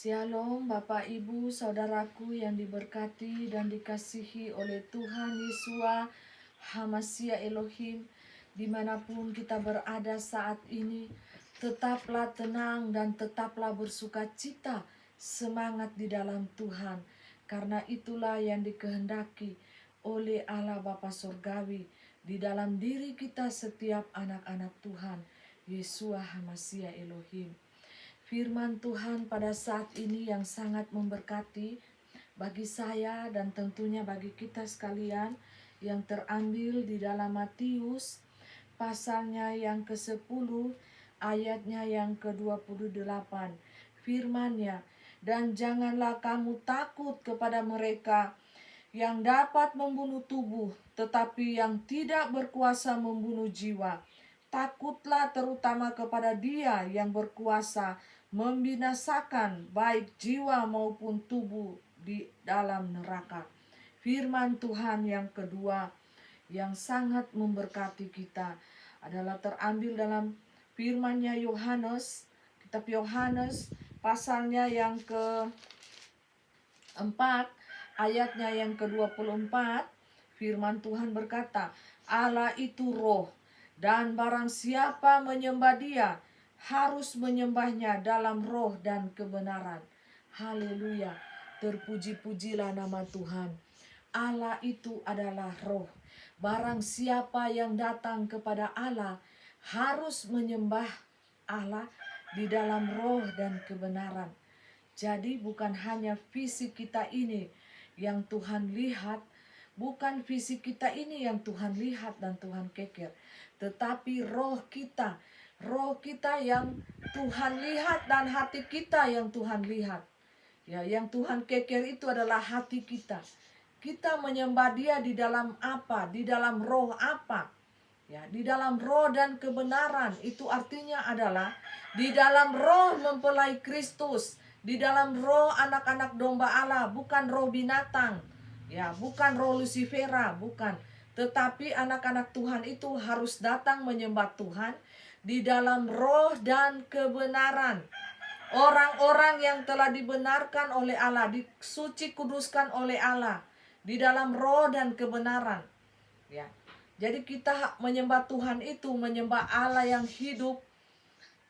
Shalom Bapak Ibu Saudaraku yang diberkati dan dikasihi oleh Tuhan Yesua Hamasia Elohim. Dimanapun kita berada saat ini, tetaplah tenang dan tetaplah bersuka cita, semangat di dalam Tuhan. Karena itulah yang dikehendaki oleh Allah Bapa Surgawi di dalam diri kita setiap anak-anak Tuhan Yesua Hamasia Elohim. Firman Tuhan pada saat ini yang sangat memberkati bagi saya dan tentunya bagi kita sekalian, yang terambil di dalam Matius pasalnya yang ke-10 ayatnya yang ke-28. Firman-Nya, "Dan janganlah kamu takut kepada mereka yang dapat membunuh tubuh, tetapi yang tidak berkuasa membunuh jiwa. Takutlah terutama kepada Dia yang berkuasa membinasakan baik jiwa maupun tubuh di dalam neraka." Firman Tuhan yang kedua yang sangat memberkati kita adalah terambil dalam firman-Nya Yohanes, kitab Yohanes pasalnya yang ke-4 ayatnya yang ke-24. Firman Tuhan berkata, "Allah itu roh, dan barang siapa menyembah Dia harus menyembahnya dalam roh dan kebenaran." Haleluya. Terpuji-pujilah nama Tuhan. Allah itu adalah roh. Barang siapa yang datang kepada Allah harus menyembah Allah di dalam roh dan kebenaran. Jadi bukan hanya fisik kita ini yang Tuhan lihat, bukan fisik kita ini yang Tuhan lihat dan Tuhan keker, tetapi roh kita yang Tuhan lihat dan hati kita yang Tuhan lihat. Ya, yang Tuhan keker itu adalah hati kita. Kita menyembah Dia di dalam apa? Di dalam roh apa? Ya, di dalam roh dan kebenaran. Itu artinya adalah di dalam roh mempelai Kristus, di dalam roh anak-anak domba Allah, bukan roh binatang. Ya, bukan roh Lucifera, bukan. Tetapi anak-anak Tuhan itu harus datang menyembah Tuhan di dalam roh dan kebenaran. Orang-orang yang telah dibenarkan oleh Allah, disuci kuduskan oleh Allah di dalam roh dan kebenaran. Ya. Jadi kita menyembah Tuhan itu menyembah Allah yang hidup.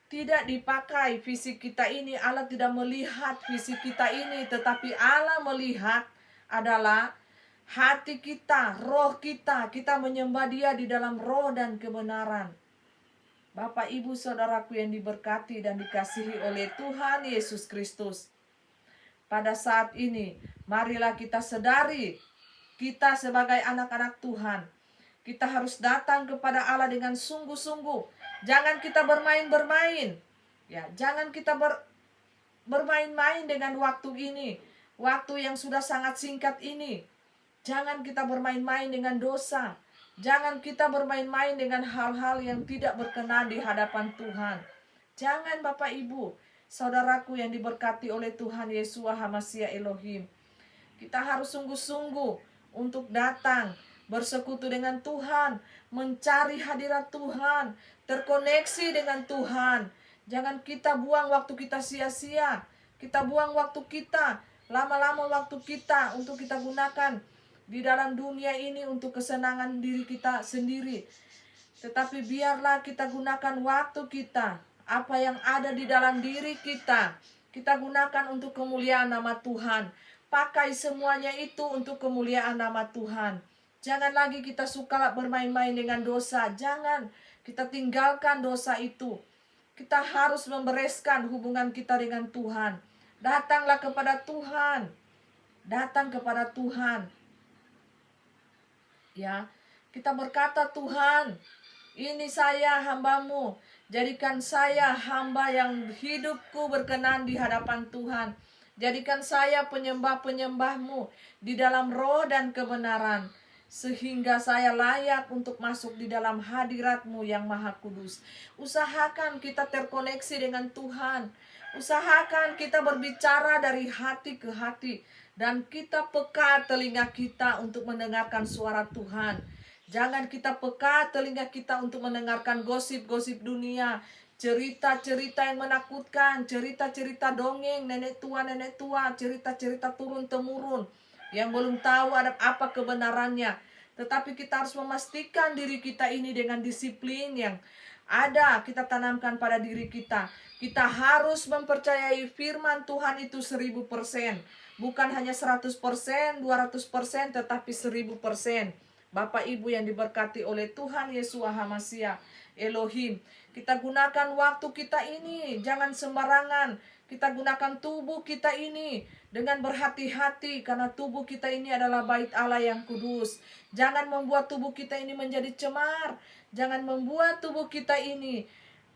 Tidak dipakai fisik kita ini. Allah tidak melihat fisik kita ini, tetapi Allah melihat adalah hati kita, roh kita. Kita menyembah Dia di dalam roh dan kebenaran. Bapak, Ibu, Saudaraku yang diberkati dan dikasihi oleh Tuhan Yesus Kristus. Pada saat ini, marilah kita sadari, kita sebagai anak-anak Tuhan, kita harus datang kepada Allah dengan sungguh-sungguh. Jangan kita bermain-bermain. Ya, jangan kita bermain-main dengan waktu ini. Waktu yang sudah sangat singkat ini. Jangan kita bermain-main dengan dosa. Jangan kita bermain-main dengan hal-hal yang tidak berkenan di hadapan Tuhan. Jangan Bapak Ibu, saudaraku yang diberkati oleh Tuhan Yesua Hamasia Elohim. Kita harus sungguh-sungguh untuk datang, bersekutu dengan Tuhan, mencari hadirat Tuhan, terkoneksi dengan Tuhan. Jangan kita buang waktu kita sia-sia. Kita buang waktu kita, lama-lama waktu kita untuk kita gunakan di dalam dunia ini untuk kesenangan diri kita sendiri. Tetapi biarlah kita gunakan waktu kita, apa yang ada di dalam diri kita, kita gunakan untuk kemuliaan nama Tuhan. Pakai semuanya itu untuk kemuliaan nama Tuhan. Jangan lagi kita suka bermain-main dengan dosa. Jangan, kita tinggalkan dosa itu. Kita harus membereskan hubungan kita dengan Tuhan. Datanglah kepada Tuhan. Datang kepada Tuhan. Ya, kita berkata, "Tuhan, ini saya hamba-Mu. Jadikan saya hamba yang hidupku berkenan di hadapan Tuhan. Jadikan saya penyembah-penyembah-Mu di dalam roh dan kebenaran, sehingga saya layak untuk masuk di dalam hadirat-Mu yang maha kudus." Usahakan kita terkoneksi dengan Tuhan. Usahakan kita berbicara dari hati ke hati. Dan kita peka telinga kita untuk mendengarkan suara Tuhan. Jangan kita peka telinga kita untuk mendengarkan gosip-gosip dunia. cerita-cerita yang menakutkan, cerita-cerita dongeng nenek tua, cerita-cerita turun-temurun yang belum tahu ada apa kebenarannya. Tetapi kita harus memastikan diri kita ini dengan disiplin yang ada kita tanamkan pada diri kita. Kita harus mempercayai firman Tuhan itu 1000%. Bukan hanya 100%, 200%, tetapi 1000%. Bapak Ibu yang diberkati oleh Tuhan Yesus HaMashiach Elohim, kita gunakan waktu kita ini, jangan sembarangan. Kita gunakan tubuh kita ini dengan berhati-hati, karena tubuh kita ini adalah bait Allah yang kudus. Jangan membuat tubuh kita ini menjadi cemar. Jangan membuat tubuh kita ini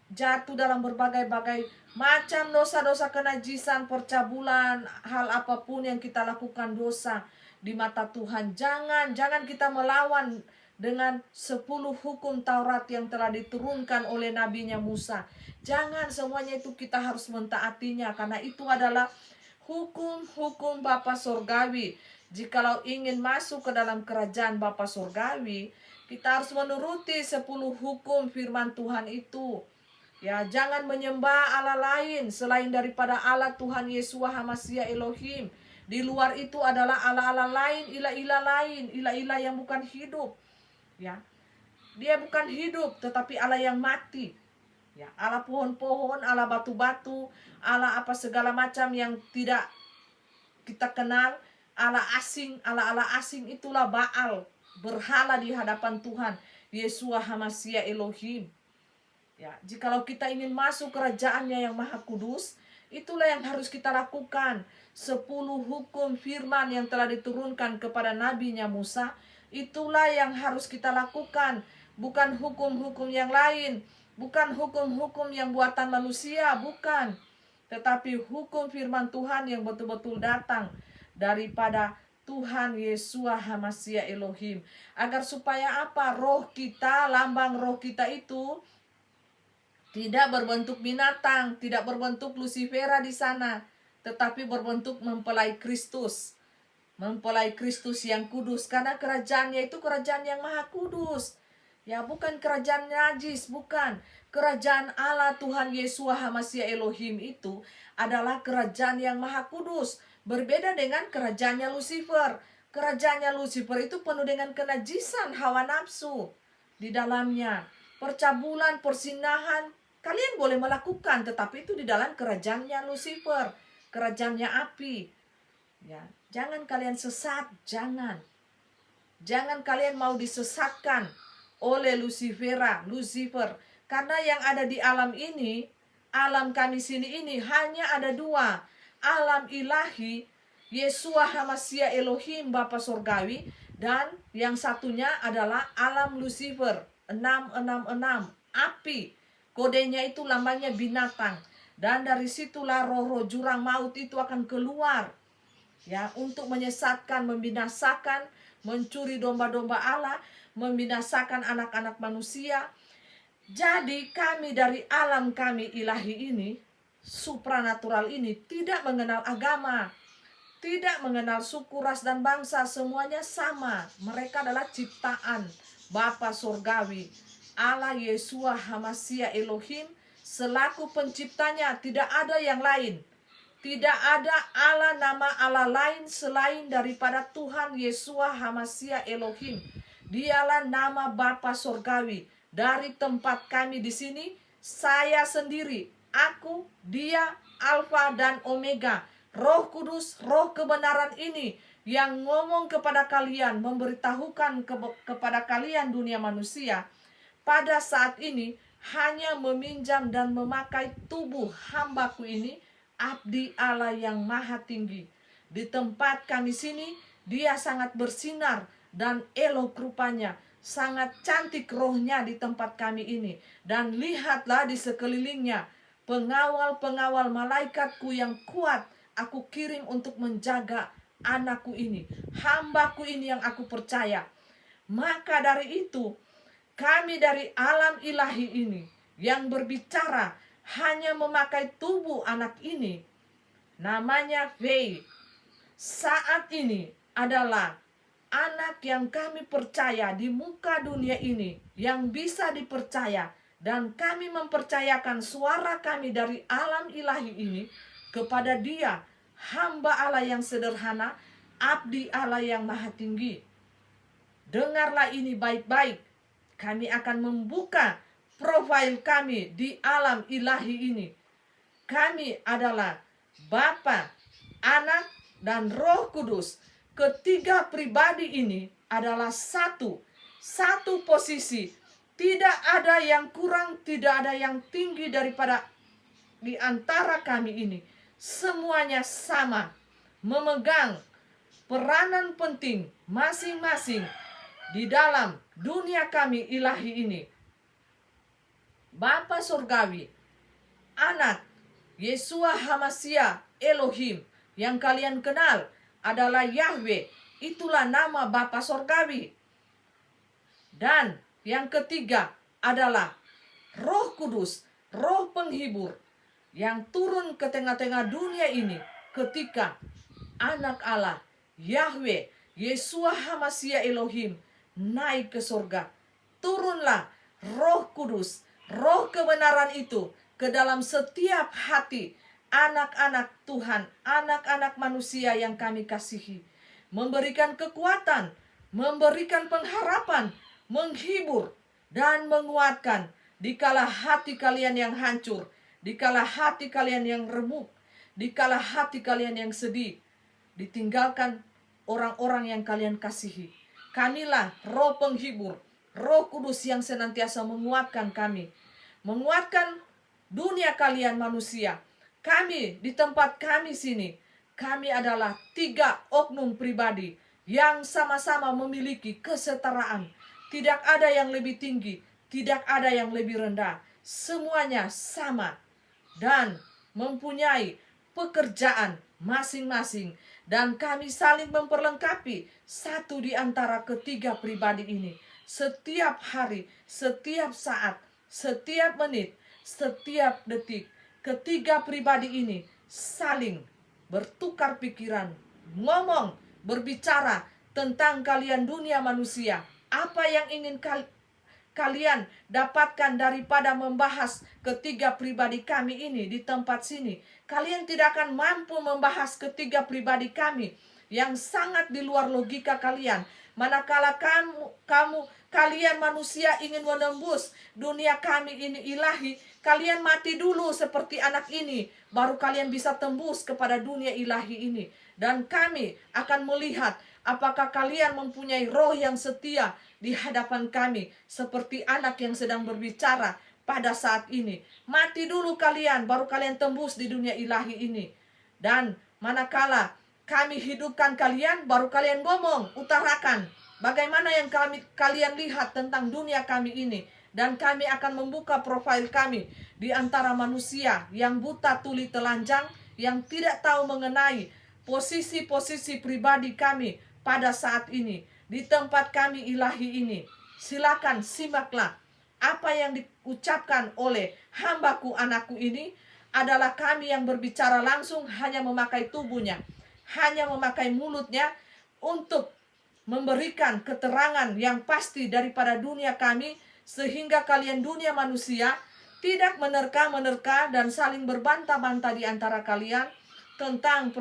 jatuh dalam berbagai-bagai macam dosa-dosa, kenajisan, percabulan, hal apapun yang kita lakukan dosa di mata Tuhan. Jangan kita melawan dengan 10 hukum Taurat yang telah diturunkan oleh nabinya Musa. Jangan semuanya itu kita harus mentaatinya, karena itu adalah hukum-hukum Bapa Surgawi. Jikalau ingin masuk ke dalam kerajaan Bapa Surgawi, kita harus menuruti 10 hukum firman Tuhan itu. Ya, jangan menyembah Allah lain selain daripada Allah Tuhan Yesus HaMashiach Elohim. Di luar itu adalah Allah-Allah lain, ilah-ilah lain, ilah-ilah yang bukan hidup. Ya, dia bukan hidup, tetapi Allah yang mati. Ya, Allah pohon-pohon, Allah batu-batu, Allah apa segala macam yang tidak kita kenal, Allah asing itulah Baal, berhala di hadapan Tuhan Yesus HaMashiach Elohim. Ya, jikalau kita ingin masuk kerajaannya yang maha kudus, itulah yang harus kita lakukan. 10 hukum firman yang telah diturunkan kepada nabinya Musa, itulah yang harus kita lakukan. Bukan hukum-hukum yang lain, bukan hukum-hukum yang buatan manusia, bukan. Tetapi hukum firman Tuhan yang betul-betul datang daripada Tuhan Yesus HaMashiach Elohim. Agar supaya apa? Roh kita, lambang roh kita itu tidak berbentuk binatang, tidak berbentuk Lucifera di sana, tetapi berbentuk mempelai Kristus. Mempelai Kristus yang kudus, karena kerajaannya itu kerajaan yang maha kudus. Ya, bukan kerajaan najis, bukan. Kerajaan Allah Tuhan Yesus HaMashiach Elohim itu adalah kerajaan yang maha kudus. Berbeda dengan kerajaannya Lucifer. Kerajaannya Lucifer itu penuh dengan kenajisan hawa nafsu di dalamnya. Percabulan, persinahan, kalian boleh melakukan, tetapi itu di dalam kerajaannya Lucifer, kerajaannya api. Ya, jangan kalian sesat, jangan kalian mau disesatkan oleh Lucifer, karena yang ada di alam ini, alam kami sini ini hanya ada 2, alam ilahi Yesus HaMashiach Elohim Bapa Surgawi, dan yang satunya adalah alam Lucifer 666 api, kodenya itu lambangnya binatang, dan dari situlah roh-roh jurang maut itu akan keluar. Ya, untuk menyesatkan, membinasakan, mencuri domba-domba Allah, membinasakan anak-anak manusia. Jadi kami dari alam kami ilahi ini, supranatural ini, tidak mengenal agama, tidak mengenal suku, ras, dan bangsa, semuanya sama. Mereka adalah ciptaan Bapa Surgawi, Allah Yesus HaMashiach Elohim selaku penciptanya. Tidak ada yang lain. Tidak ada Allah, nama Allah lain selain daripada Tuhan Yesus HaMashiach Elohim. Dialah nama Bapa Surgawi. Dari tempat kami di sini, saya sendiri, aku, dia, Alfa dan Omega. Roh Kudus, roh kebenaran ini yang ngomong kepada kalian, memberitahukan kepada kalian dunia manusia, pada saat ini hanya meminjam dan memakai tubuh hambaku ini, abdi Allah yang maha tinggi. Di tempat kami sini, dia sangat bersinar dan elok rupanya, sangat cantik rohnya di tempat kami ini. Dan lihatlah di sekelilingnya, pengawal-pengawal malaikatku yang kuat aku kirim untuk menjaga anakku ini, hambaku ini yang aku percaya. Maka dari itu, kami dari alam ilahi ini yang berbicara hanya memakai tubuh anak ini, namanya Faith, saat ini adalah anak yang kami percaya di muka dunia ini, yang bisa dipercaya dan kami mempercayakan suara kami dari alam ilahi ini kepada Dia, hamba Allah yang sederhana, abdi Allah yang maha tinggi. Dengarlah ini baik-baik. Kami akan membuka profil kami di alam ilahi ini. Kami adalah Bapa, Anak, dan Roh Kudus. Ketiga pribadi ini adalah satu posisi. Tidak ada yang kurang, tidak ada yang tinggi daripada di antara kami ini. Semuanya sama, memegang peranan penting masing-masing di dalam dunia kami ilahi ini. Bapa Surgawi, Anak, Yeshua HaMashiach Elohim, yang kalian kenal adalah Yahweh. Itulah nama Bapa Surgawi. Dan yang ketiga adalah Roh Kudus, Roh Penghibur, yang turun ke tengah-tengah dunia ini ketika Anak Allah, Yahweh, Yeshua HaMashiach Elohim naik ke surga. Turunlah Roh Kudus, Roh kebenaran itu ke dalam setiap hati anak-anak Tuhan, anak-anak manusia yang kami kasihi. Memberikan kekuatan, memberikan pengharapan, menghibur, dan menguatkan dikala hati kalian yang hancur, dikala hati kalian yang remuk, dikala hati kalian yang sedih, ditinggalkan orang-orang yang kalian kasihi. Kamilah Roh Penghibur, Roh Kudus yang senantiasa menguatkan kami, menguatkan dunia kalian manusia. Kami di tempat kami sini, kami adalah 3 oknum pribadi yang sama-sama memiliki kesetaraan. Tidak ada yang lebih tinggi, tidak ada yang lebih rendah. Semuanya sama dan mempunyai pekerjaan masing-masing. Dan kami saling memperlengkapi satu di antara ketiga pribadi ini. Setiap hari, setiap saat, setiap menit, setiap detik, ketiga pribadi ini saling bertukar pikiran, ngomong, berbicara tentang kalian dunia manusia. Apa yang ingin kalian dapatkan daripada membahas ketiga pribadi kami ini di tempat sini? Kalian tidak akan mampu membahas ketiga pribadi kami yang sangat di luar logika kalian. Manakala kalian manusia ingin menembus dunia kami ini ilahi, kalian mati dulu seperti anak ini, baru kalian bisa tembus kepada dunia ilahi ini. Dan kami akan melihat apakah kalian mempunyai roh yang setia di hadapan kami, seperti anak yang sedang berbicara pada saat ini. Mati dulu kalian, baru kalian tembus di dunia ilahi ini. Dan manakala kami hidupkan kalian, baru kalian ngomong, utarakan bagaimana yang kalian lihat tentang dunia kami ini. Dan kami akan membuka profil kami di antara manusia yang buta tuli telanjang, yang tidak tahu mengenai posisi-posisi pribadi kami pada saat ini di tempat kami ilahi ini. Silakan simaklah apa yang diucapkan oleh hambaku anakku ini. Adalah kami yang berbicara langsung, hanya memakai tubuhnya, hanya memakai mulutnya untuk memberikan keterangan yang pasti daripada dunia kami, sehingga kalian dunia manusia tidak menerka-menerka dan saling berbantah-bantah di antara kalian tentang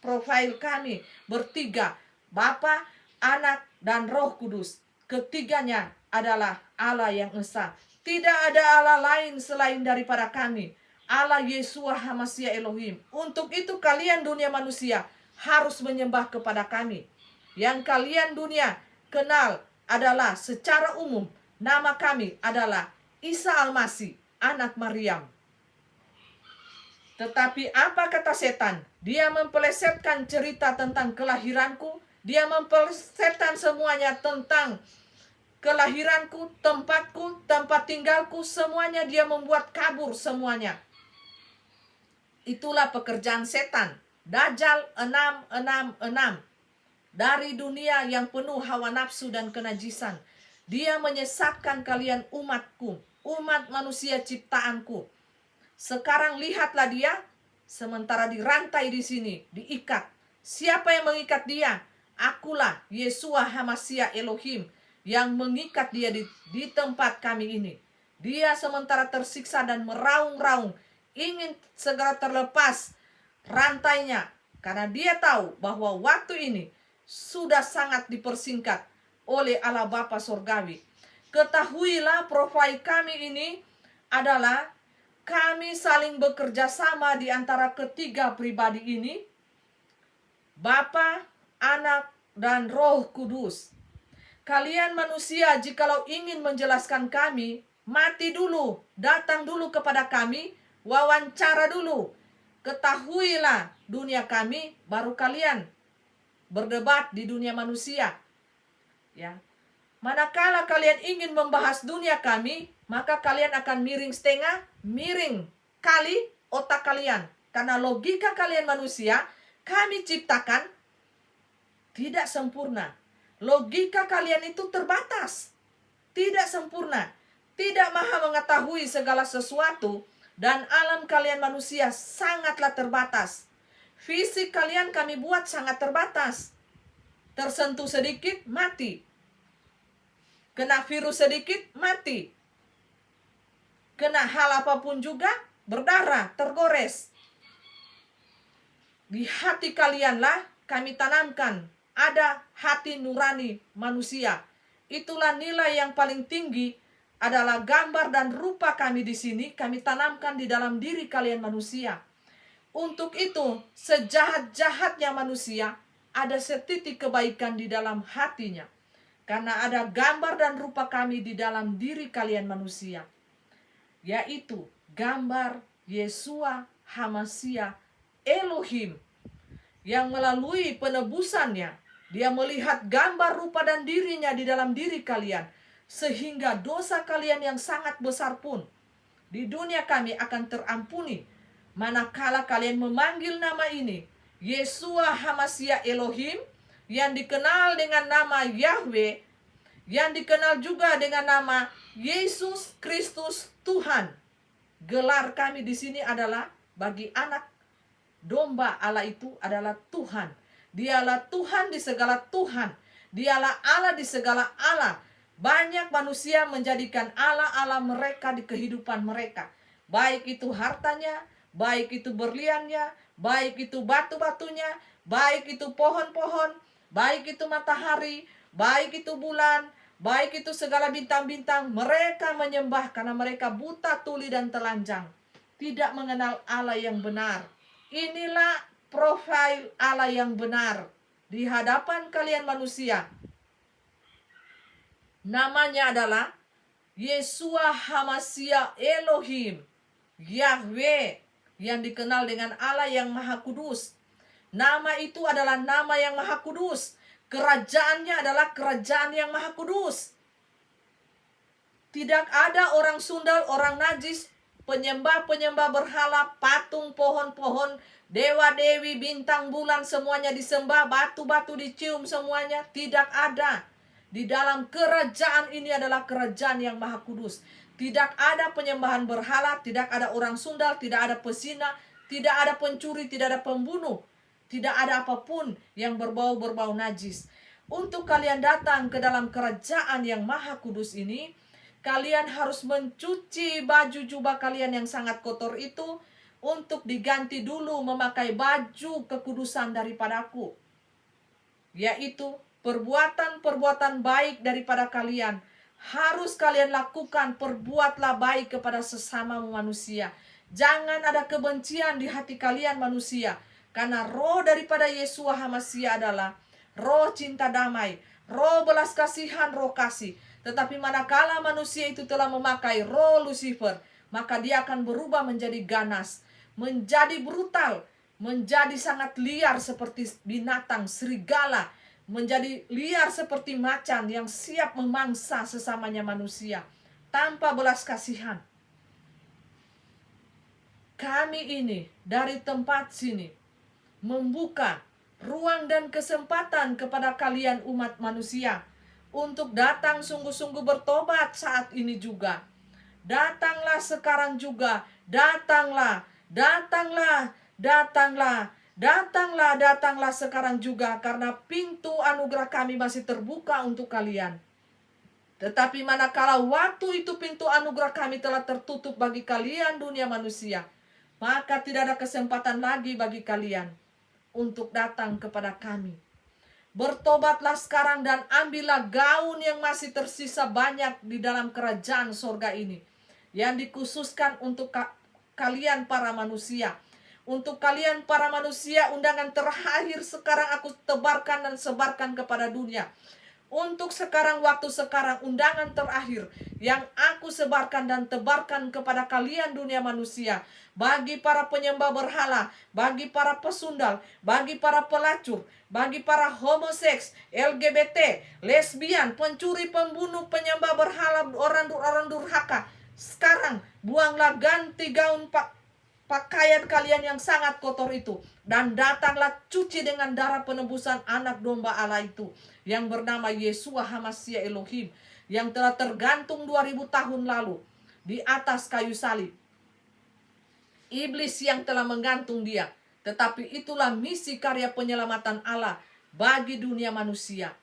profil kami bertiga, Bapa, Anak, dan Roh Kudus. Ketiganya adalah Allah yang esa. Tidak ada Allah lain selain daripada kami, Allah Yeshua HaMashiach Elohim. Untuk itu kalian dunia manusia harus menyembah kepada kami. Yang kalian dunia kenal adalah secara umum, nama kami adalah Isa Al-Masih, anak Maryam. Tetapi apa kata setan? Dia mempelesetkan cerita tentang kelahiranku. Dia mempelesetkan semuanya tentang kelahiranku, tempatku, tempat tinggalku. Semuanya dia membuat kabur semuanya. Itulah pekerjaan setan. Dajjal 666. Dari dunia yang penuh hawa nafsu dan kenajisan, dia menyesatkan kalian umatku, umat manusia ciptaanku. Sekarang lihatlah dia, sementara dirantai di sini, diikat. Siapa yang mengikat dia? Akulah Yeshua HaMashiach Elohim yang mengikat dia di tempat kami ini. Dia sementara tersiksa dan meraung-raung, ingin segera terlepas rantainya, karena dia tahu bahwa waktu ini sudah sangat dipersingkat oleh Allah Bapa Surgawi. Ketahuilah profil kami ini adalah kami saling bekerja sama di antara ketiga pribadi ini, Bapa, Anak, dan Roh Kudus. Kalian manusia, jikalau ingin menjelaskan kami, mati dulu, datang dulu kepada kami, wawancara dulu. Ketahuilah dunia kami, baru kalian berdebat di dunia manusia. Ya. Manakala kalian ingin membahas dunia kami, maka kalian akan miring setengah, miring kali otak kalian. Karena logika kalian manusia, kami ciptakan tidak sempurna. Logika kalian itu terbatas, tidak sempurna, tidak maha mengetahui segala sesuatu, dan alam kalian manusia sangatlah terbatas. Fisik kalian kami buat sangat terbatas. Tersentuh sedikit, mati. Kena virus sedikit, mati. Kena hal apapun juga, berdarah, tergores. Di hati kalianlah kami tanamkan ada hati nurani manusia. Itulah nilai yang paling tinggi, adalah gambar dan rupa kami di sini, kami tanamkan di dalam diri kalian manusia. Untuk itu, sejahat-jahatnya manusia, ada setitik kebaikan di dalam hatinya. Karena ada gambar dan rupa kami di dalam diri kalian manusia, yaitu gambar Yeshua HaMashiach Elohim, yang melalui penebusannya, dia melihat gambar rupa dan dirinya di dalam diri kalian, sehingga dosa kalian yang sangat besar pun di dunia kami akan terampuni, manakala kalian memanggil nama ini, Yeshua HaMashiach Elohim, yang dikenal dengan nama Yahweh, yang dikenal juga dengan nama Yesus Kristus Tuhan. Gelar kami di sini adalah bagi anak domba Allah itu adalah Tuhan. Dialah Tuhan di segala Tuhan. Dialah Allah di segala Allah. Banyak manusia menjadikan Allah-Allah mereka di kehidupan mereka. Baik itu hartanya, baik itu berliannya, baik itu batu-batunya, baik itu pohon-pohon, baik itu matahari, baik itu bulan, baik itu segala bintang-bintang. Mereka menyembah karena mereka buta tuli dan telanjang, tidak mengenal Allah yang benar. Inilah profil Allah yang benar di hadapan kalian manusia. Namanya adalah Yeshua HaMashiach Elohim, Yahweh, yang dikenal dengan Allah yang Maha Kudus. Nama itu adalah nama yang Maha Kudus. Kerajaannya adalah kerajaan yang Maha Kudus. Tidak ada orang sundal, orang najis, penyembah-penyembah berhala, patung, pohon-pohon, dewa-dewi, bintang, bulan, semuanya disembah, batu-batu dicium semuanya. Tidak ada. Di dalam kerajaan ini adalah kerajaan yang Maha Kudus. Tidak ada penyembahan berhala, tidak ada orang sundal, tidak ada pesina, tidak ada pencuri, tidak ada pembunuh. Tidak ada apapun yang berbau-berbau najis. Untuk kalian datang ke dalam kerajaan yang Maha Kudus ini, kalian harus mencuci baju jubah kalian yang sangat kotor itu, untuk diganti dulu memakai baju kekudusan daripadaku, yaitu perbuatan-perbuatan baik daripada kalian. Harus kalian lakukan, perbuatlah baik kepada sesama manusia. Jangan ada kebencian di hati kalian manusia. Karena roh daripada Yeshua HaMashiach adalah roh cinta damai, roh belas kasihan, roh kasih. Tetapi manakala manusia itu telah memakai roh Lucifer, maka dia akan berubah menjadi ganas, menjadi brutal, menjadi sangat liar seperti binatang, serigala, menjadi liar seperti macan yang siap memangsa sesamanya manusia tanpa belas kasihan. Kami ini dari tempat sini membuka ruang dan kesempatan kepada kalian umat manusia untuk datang sungguh-sungguh bertobat saat ini juga. Datanglah sekarang juga, datanglah, datanglah, datanglah, datanglah, datanglah sekarang juga, karena pintu anugerah kami masih terbuka untuk kalian. Tetapi manakala waktu itu pintu anugerah kami telah tertutup bagi kalian dunia manusia, maka tidak ada kesempatan lagi bagi kalian untuk datang kepada kami. Bertobatlah sekarang dan ambillah gaun yang masih tersisa banyak di dalam kerajaan sorga ini, yang dikhususkan untuk kalian para manusia. Untuk kalian para manusia, undangan terakhir sekarang aku tebarkan dan sebarkan kepada dunia. Untuk sekarang, waktu sekarang, undangan terakhir yang aku sebarkan dan tebarkan kepada kalian dunia manusia. Bagi para penyembah berhala, bagi para pesundal, bagi para pelacur, bagi para homoseks, LGBT, lesbian, pencuri, pembunuh, penyembah berhala, orang durhaka. Sekarang buanglah ganti gaun pakaian kalian yang sangat kotor itu, dan datanglah cuci dengan darah penebusan anak domba Allah itu, yang bernama Yeshua HaMashiach Elohim, yang telah tergantung 2000 tahun lalu di atas kayu salib. Iblis yang telah menggantung dia, tetapi itulah misi karya penyelamatan Allah bagi dunia manusia.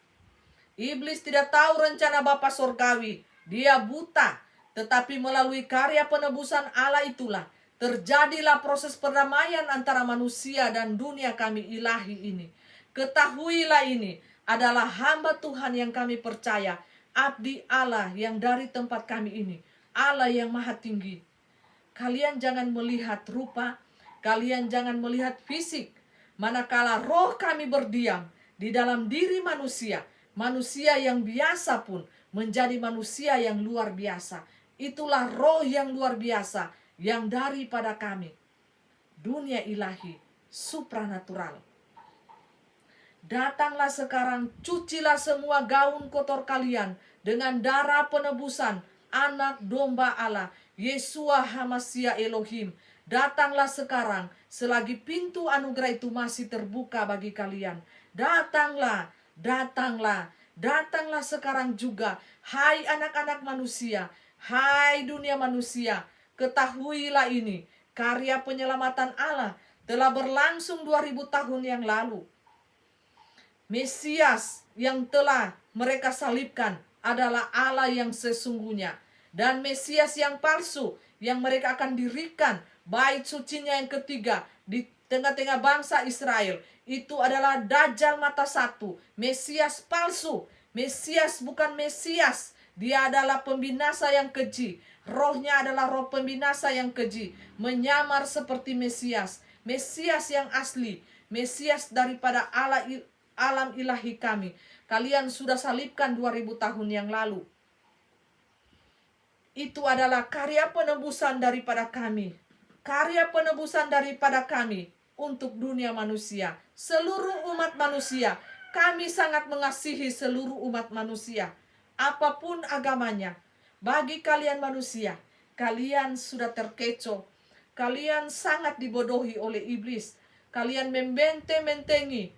Iblis tidak tahu rencana Bapa Sorgawi, dia buta, tetapi melalui karya penebusan Allah itulah terjadilah proses perdamaian antara manusia dan dunia kami ilahi ini. Ketahuilah ini adalah hamba Tuhan yang kami percaya, abdi Allah yang dari tempat kami ini, Allah yang maha tinggi. Kalian jangan melihat rupa, kalian jangan melihat fisik. Manakala roh kami berdiam di dalam diri manusia, manusia yang biasa pun menjadi manusia yang luar biasa. Itulah roh yang luar biasa yang daripada kami, dunia ilahi, supranatural. Datanglah sekarang, cucilah semua gaun kotor kalian dengan darah penebusan anak domba Allah, Yeshua HaMashiach Elohim. Datanglah sekarang, selagi pintu anugerah itu masih terbuka bagi kalian. Datanglah, datanglah, datanglah sekarang juga, hai anak-anak manusia, hai dunia manusia. Ketahuilah ini, karya penyelamatan Allah telah berlangsung 2000 tahun yang lalu. Mesias yang telah mereka salibkan adalah Allah yang sesungguhnya. Dan Mesias yang palsu yang mereka akan dirikan bait sucinya yang ketiga di tengah-tengah bangsa Israel, itu adalah Dajjal mata satu, Mesias palsu. Mesias bukan Mesias, dia adalah pembinasa yang keji. Rohnya adalah roh pembinasa yang keji, menyamar seperti Mesias. Mesias yang asli, Mesias daripada alam ilahi kami, kalian sudah salibkan 2000 tahun yang lalu. Itu adalah karya penebusan daripada kami, karya penebusan daripada kami untuk dunia manusia, seluruh umat manusia. Kami sangat mengasihi seluruh umat manusia, apapun agamanya. Bagi kalian manusia, kalian sudah terkecoh. Kalian sangat dibodohi oleh iblis. Kalian membenteng-bentengi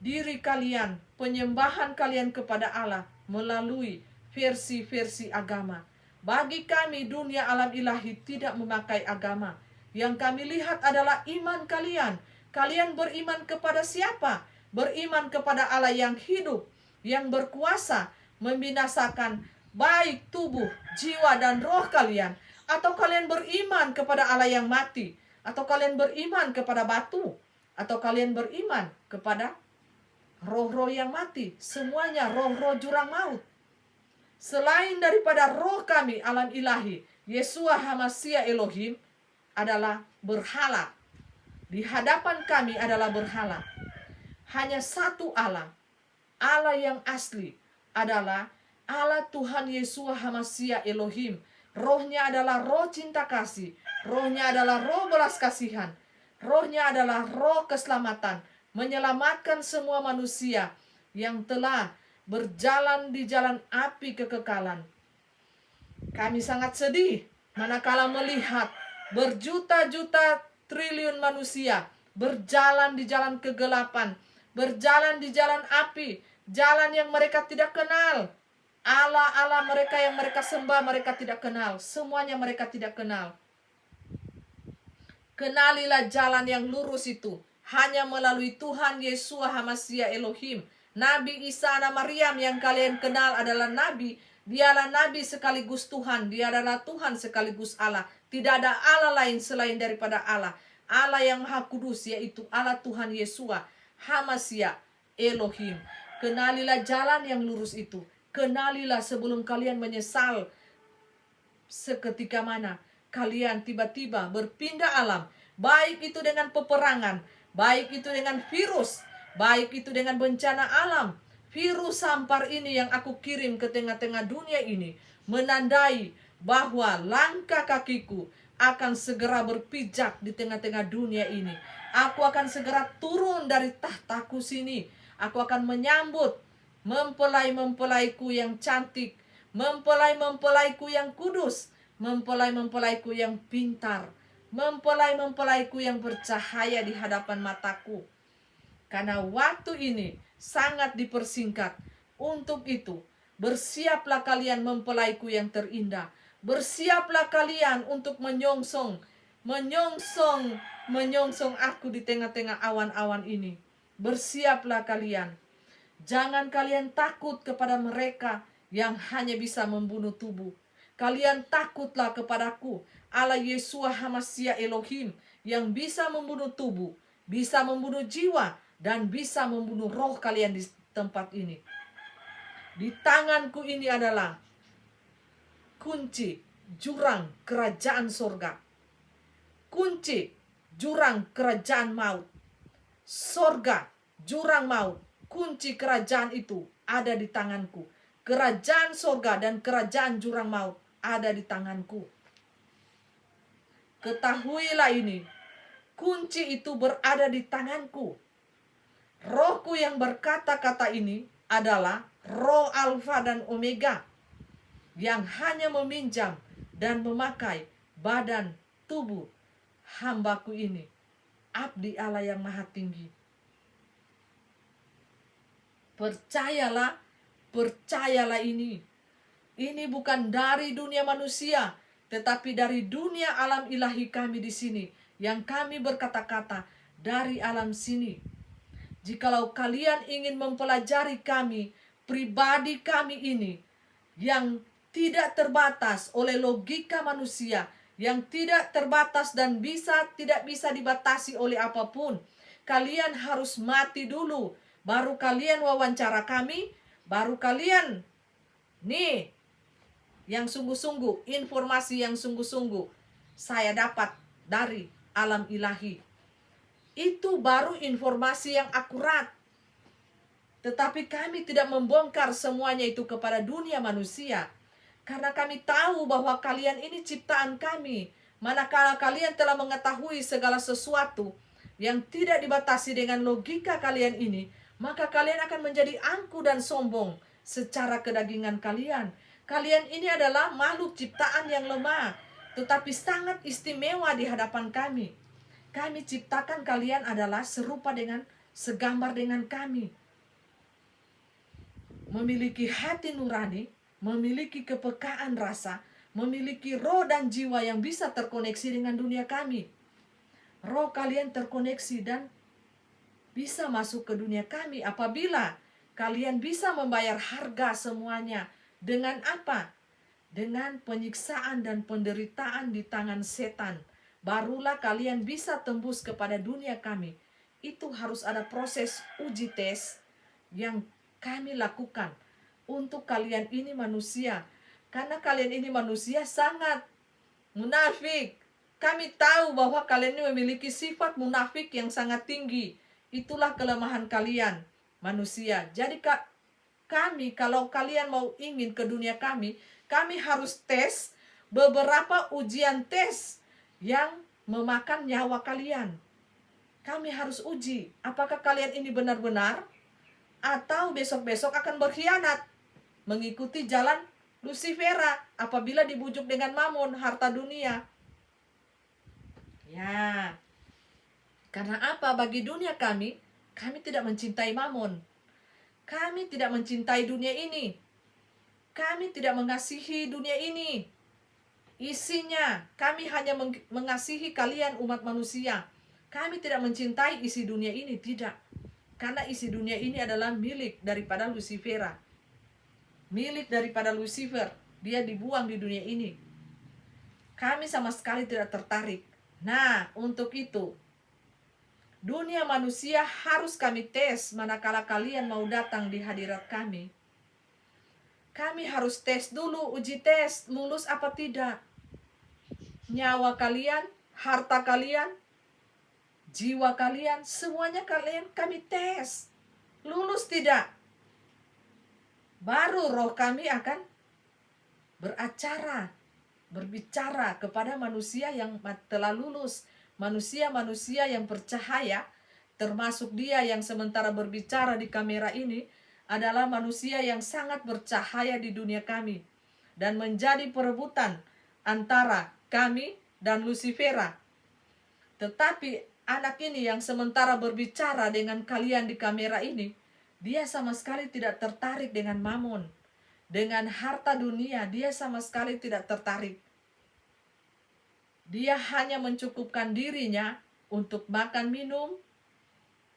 diri kalian, penyembahan kalian kepada Allah melalui versi-versi agama. Bagi kami, dunia alam ilahi tidak memakai agama. Yang kami lihat adalah iman kalian. Kalian beriman kepada siapa? Beriman kepada Allah yang hidup, yang berkuasa membinasakan baik tubuh, jiwa, dan roh kalian. Atau kalian beriman kepada Allah yang mati, atau kalian beriman kepada batu, atau kalian beriman kepada roh-roh yang mati. Semuanya roh-roh jurang maut. Selain daripada roh kami alam ilahi, Yeshua HaMashiach Elohim adalah berhala. Di hadapan kami adalah berhala. Hanya satu Allah, Allah yang asli adalah Allah Tuhan Yeshua HaMashiach Elohim. Rohnya adalah roh cinta kasih. Rohnya adalah roh belas kasihan. Rohnya adalah roh keselamatan. Menyelamatkan semua manusia yang telah berjalan di jalan api kekekalan. Kami sangat sedih manakala melihat berjuta-juta triliun manusia berjalan di jalan kegelapan, berjalan di jalan api, jalan yang mereka tidak kenal. Allah mereka yang mereka sembah mereka tidak kenal. Semuanya mereka tidak kenal. Kenalilah jalan yang lurus itu hanya melalui Tuhan Yeshua HaMashiach Elohim. Nabi Isa anak Maryam yang kalian kenal adalah nabi Dialah nabi sekaligus Tuhan. Dia adalah Tuhan sekaligus Allah. Tidak ada Allah lain selain daripada Allah. Allah yang maha kudus, yaitu Allah Tuhan Yesua Hamasya Elohim. Kenalilah jalan yang lurus itu. Kenalilah sebelum kalian menyesal seketika mana kalian tiba-tiba berpindah alam. Baik itu dengan peperangan, baik itu dengan virus, baik itu dengan bencana alam. Virus sampar ini yang aku kirim ke tengah-tengah dunia ini menandai bahwa langkah kakiku akan segera berpijak di tengah-tengah dunia ini. Aku akan segera turun dari tahtaku sini. Aku akan menyambut mempelai-mempelaiku yang cantik, mempelai-mempelaiku yang kudus, mempelai-mempelaiku yang pintar, mempelai-mempelaiku yang bercahaya di hadapan mataku. Karena waktu ini sangat dipersingkat. Untuk itu, bersiaplah kalian mempelaiku yang terindah. Bersiaplah kalian untuk menyongsong aku di tengah-tengah awan-awan ini. Bersiaplah kalian. Jangan kalian takut kepada mereka yang hanya bisa membunuh tubuh. Kalian takutlah kepadaku, Allah Yesua Hamasya Elohim, yang bisa membunuh tubuh, bisa membunuh jiwa, dan bisa membunuh roh kalian di tempat ini. Di tanganku ini adalah kunci jurang kerajaan sorga. Kunci jurang kerajaan maut. Sorga, jurang maut, kunci kerajaan itu ada di tanganku. Kerajaan sorga dan kerajaan jurang maut ada di tanganku. Ketahuilah ini, kunci itu berada di tanganku. Rohku yang berkata-kata ini adalah roh Alfa dan Omega, yang hanya meminjam dan memakai badan tubuh hambaku ini, abdi Allah yang maha tinggi. Percayalah ini. Ini bukan dari dunia manusia, tetapi dari dunia alam ilahi kami di sini, yang kami berkata-kata dari alam sini. Jikalau kalian ingin mempelajari kami, pribadi kami ini, yang tidak terbatas oleh logika manusia, yang tidak terbatas dan tidak bisa dibatasi oleh apapun, kalian harus mati dulu, baru kalian wawancara kami, baru kalian yang sungguh-sungguh, informasi yang sungguh-sungguh saya dapat dari alam ilahi. Itu baru informasi yang akurat. Tetapi kami tidak membongkar semuanya itu kepada dunia manusia, karena kami tahu bahwa kalian ini ciptaan kami. Manakala kalian telah mengetahui segala sesuatu yang tidak dibatasi dengan logika kalian ini, maka kalian akan menjadi angkuh dan sombong secara kedagingan kalian. Kalian ini adalah makhluk ciptaan yang lemah, tetapi sangat istimewa di hadapan kami. Kami ciptakan kalian adalah segambar dengan kami. Memiliki hati nurani, memiliki kepekaan rasa, memiliki roh dan jiwa yang bisa terkoneksi dengan dunia kami. Roh kalian terkoneksi dan bisa masuk ke dunia kami apabila kalian bisa membayar harga semuanya. Dengan apa? Dengan penyiksaan dan penderitaan di tangan setan. Barulah kalian bisa tembus kepada dunia kami. Itu harus ada proses uji tes yang kami lakukan untuk kalian ini manusia. Karena kalian ini manusia sangat munafik. Kami tahu bahwa kalian ini memiliki sifat munafik yang sangat tinggi. Itulah kelemahan kalian manusia. Jadi kami, kalau kalian ingin ke dunia kami harus tes beberapa ujian tes yang memakan nyawa kalian. Kami harus uji apakah kalian ini benar-benar atau besok-besok akan berkhianat mengikuti jalan Lucifera apabila dibujuk dengan mamon, harta dunia. Ya, karena apa? Bagi dunia kami tidak mencintai mamon. Kami tidak mencintai dunia ini. Kami tidak mengasihi dunia ini. Isinya, kami hanya mengasihi kalian umat manusia. Kami tidak mencintai isi dunia ini, tidak. Karena isi dunia ini adalah milik daripada Lucifera. milik daripada Lucifer. Dia dibuang di dunia ini. Kami sama sekali tidak tertarik. Nah, untuk itu, dunia manusia harus kami tes manakala kalian mau datang di hadirat kami. Kami harus tes dulu, uji tes, lulus apa tidak. Nyawa kalian, harta kalian, jiwa kalian, semuanya kami tes. Lulus tidak? Baru roh kami akan berbicara kepada manusia yang telah lulus. Manusia-manusia yang bercahaya, termasuk dia yang sementara berbicara di kamera ini, adalah manusia yang sangat bercahaya di dunia kami. Dan menjadi perebutan antara kami dan Lucifera. Tetapi anak ini yang sementara berbicara dengan kalian di kamera ini, dia sama sekali tidak tertarik dengan mamon. Dengan harta dunia, dia sama sekali tidak tertarik. Dia hanya mencukupkan dirinya untuk makan, minum,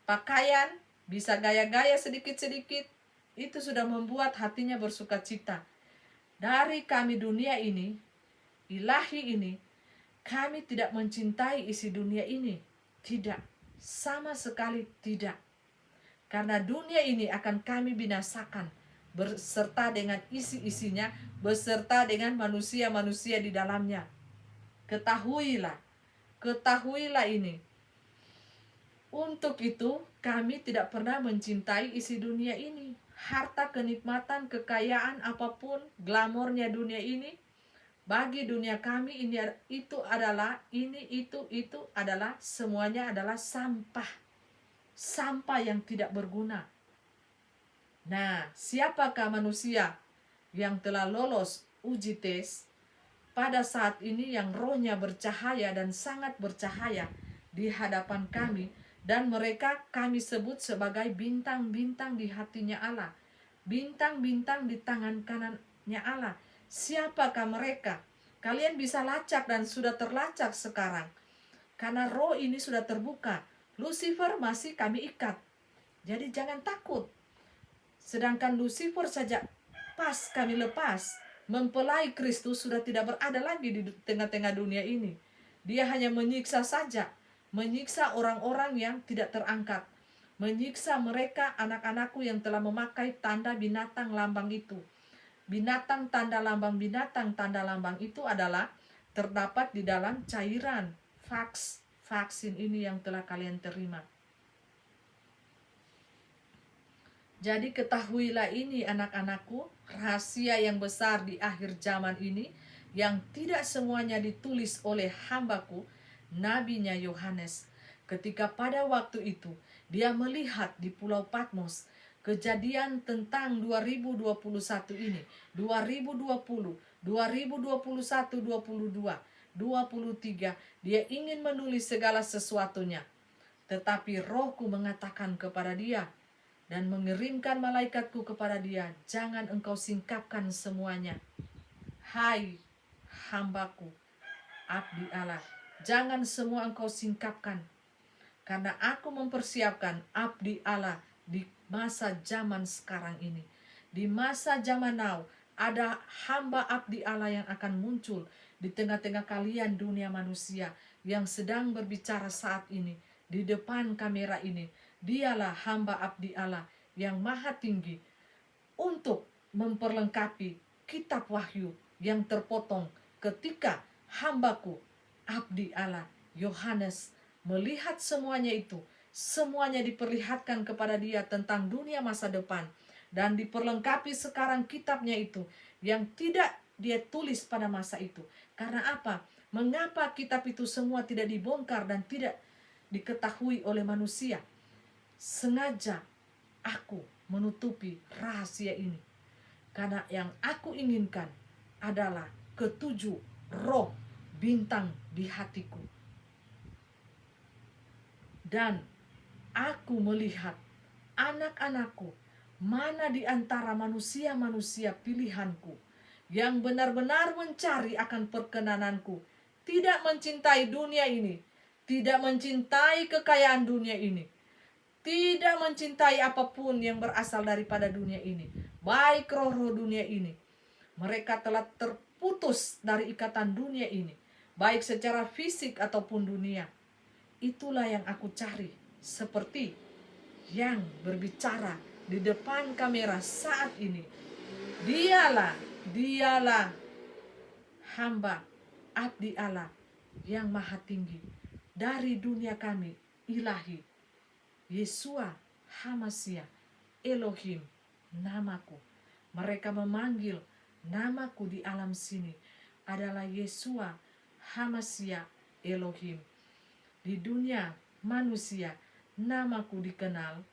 pakaian, bisa gaya-gaya sedikit-sedikit. Itu sudah membuat hatinya bersuka cita. Dari kami dunia ini, ilahi ini, kami tidak mencintai isi dunia ini. Tidak, sama sekali tidak. Karena dunia ini akan kami binasakan, beserta dengan isi-isinya, beserta dengan manusia-manusia di dalamnya. Ketahuilah ini. Untuk itu, kami tidak pernah mencintai isi dunia ini. Harta, kenikmatan, kekayaan, apapun, glamornya dunia ini, bagi dunia kami itu adalah semuanya adalah sampah. Sampah yang tidak berguna. Nah, siapakah manusia yang telah lolos uji tes pada saat ini yang rohnya bercahaya dan sangat bercahaya di hadapan kami, dan mereka kami sebut sebagai bintang-bintang di hatinya Allah, bintang-bintang di tangan kanannya Allah. Siapakah mereka? Kalian bisa lacak dan sudah terlacak sekarang, karena roh ini sudah terbuka. Lucifer masih kami ikat, jadi jangan takut. Sedangkan Lucifer saja pas kami lepas, mempelai Kristus sudah tidak berada lagi di tengah-tengah dunia ini. Dia hanya menyiksa saja, menyiksa orang-orang yang tidak terangkat, menyiksa mereka, anak-anakku yang telah memakai tanda binatang lambang itu. Binatang tanda lambang itu adalah terdapat di dalam cairan vaksin ini yang telah kalian terima. Jadi ketahuilah ini anak-anakku, rahasia yang besar di akhir zaman ini, yang tidak semuanya ditulis oleh hambaku, nabinya Yohanes. Ketika pada waktu itu dia melihat di Pulau Patmos kejadian tentang 2021 ini, 2020, 2021, 22, 23, dia ingin menulis segala sesuatunya. Tetapi rohku mengatakan kepada dia dan mengirimkan malaikatku kepada dia, jangan engkau singkapkan semuanya. Hai hambaku, abdi Allah, jangan semua engkau singkapkan. Karena aku mempersiapkan abdi Allah di masa zaman sekarang ini. Di masa zaman now, ada hamba abdi Allah yang akan muncul di tengah-tengah kalian dunia manusia yang sedang berbicara saat ini, di depan kamera ini. Dialah hamba abdi Allah yang maha tinggi untuk memperlengkapi kitab wahyu yang terpotong ketika hambaku abdi Allah Yohanes melihat semuanya itu. Semuanya diperlihatkan kepada dia tentang dunia masa depan, dan diperlengkapi sekarang kitabnya itu yang tidak dia tulis pada masa itu. Karena apa? Mengapa kitab itu semua tidak dibongkar dan tidak diketahui oleh manusia? Sengaja aku menutupi rahasia ini, karena yang aku inginkan adalah ketujuh roh bintang di hatiku. Dan aku melihat anak-anakku, mana di antara manusia-manusia pilihanku yang benar-benar mencari akan perkenananku, tidak mencintai dunia ini, tidak mencintai kekayaan dunia ini, tidak mencintai apapun yang berasal daripada dunia ini. baik roh-roh dunia ini. Mereka telah terputus dari ikatan dunia ini, baik secara fisik ataupun dunia. Itulah yang aku cari, seperti yang berbicara di depan kamera saat ini. Dialah hamba abdi Allah yang maha tinggi dari dunia kami ilahi, Yesua Hamasya Elohim namaku. Mereka memanggil namaku di alam sini adalah Yesua Hamasya Elohim. Di dunia manusia namaku dikenal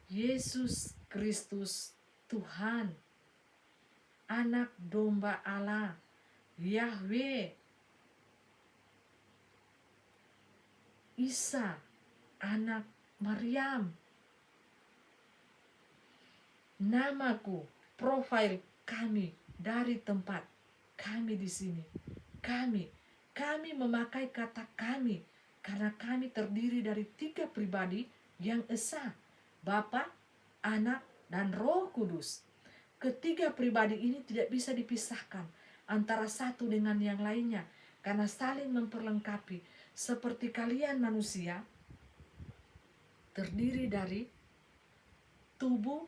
Yesus Kristus Tuhan, Anak Domba Allah, Yahweh, Isa, anak Maryam. Namaku, profil kami dari tempat kami di sini. Kami memakai kata kami karena kami terdiri dari 3 pribadi yang esa, Bapa, Anak, dan Roh Kudus. Ketiga pribadi ini tidak bisa dipisahkan antara satu dengan yang lainnya karena saling memperlengkapi. Seperti kalian manusia terdiri dari tubuh,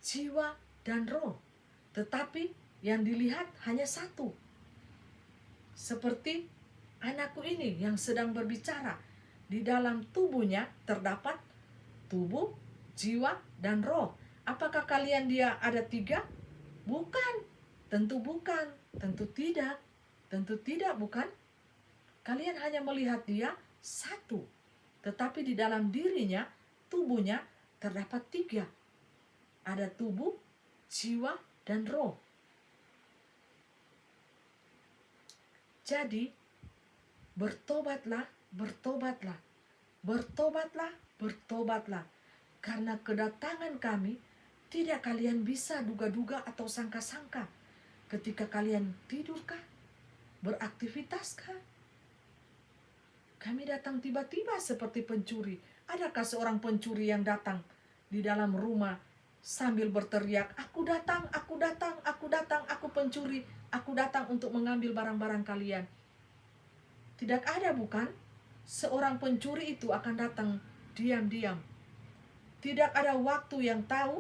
jiwa, dan roh. Tetapi yang dilihat hanya satu. Seperti anakku ini yang sedang berbicara. Di dalam tubuhnya terdapat tubuh, jiwa, dan roh. Apakah kalian dia ada 3? Bukan. Tentu bukan. Tentu tidak bukan. Kalian hanya melihat dia satu. Tetapi di dalam dirinya, tubuhnya terdapat 3. Ada tubuh, jiwa, dan roh. Jadi, bertobatlah. Karena kedatangan kami tidak kalian bisa duga-duga atau sangka-sangka. Ketika kalian tidurkah? Beraktivitaskah? Kami datang tiba-tiba seperti pencuri. Adakah seorang pencuri yang datang di dalam rumah sambil berteriak, aku datang, aku pencuri, aku datang untuk mengambil barang-barang kalian. Tidak ada, bukan? Seorang pencuri itu akan datang diam-diam. Tidak ada waktu yang tahu,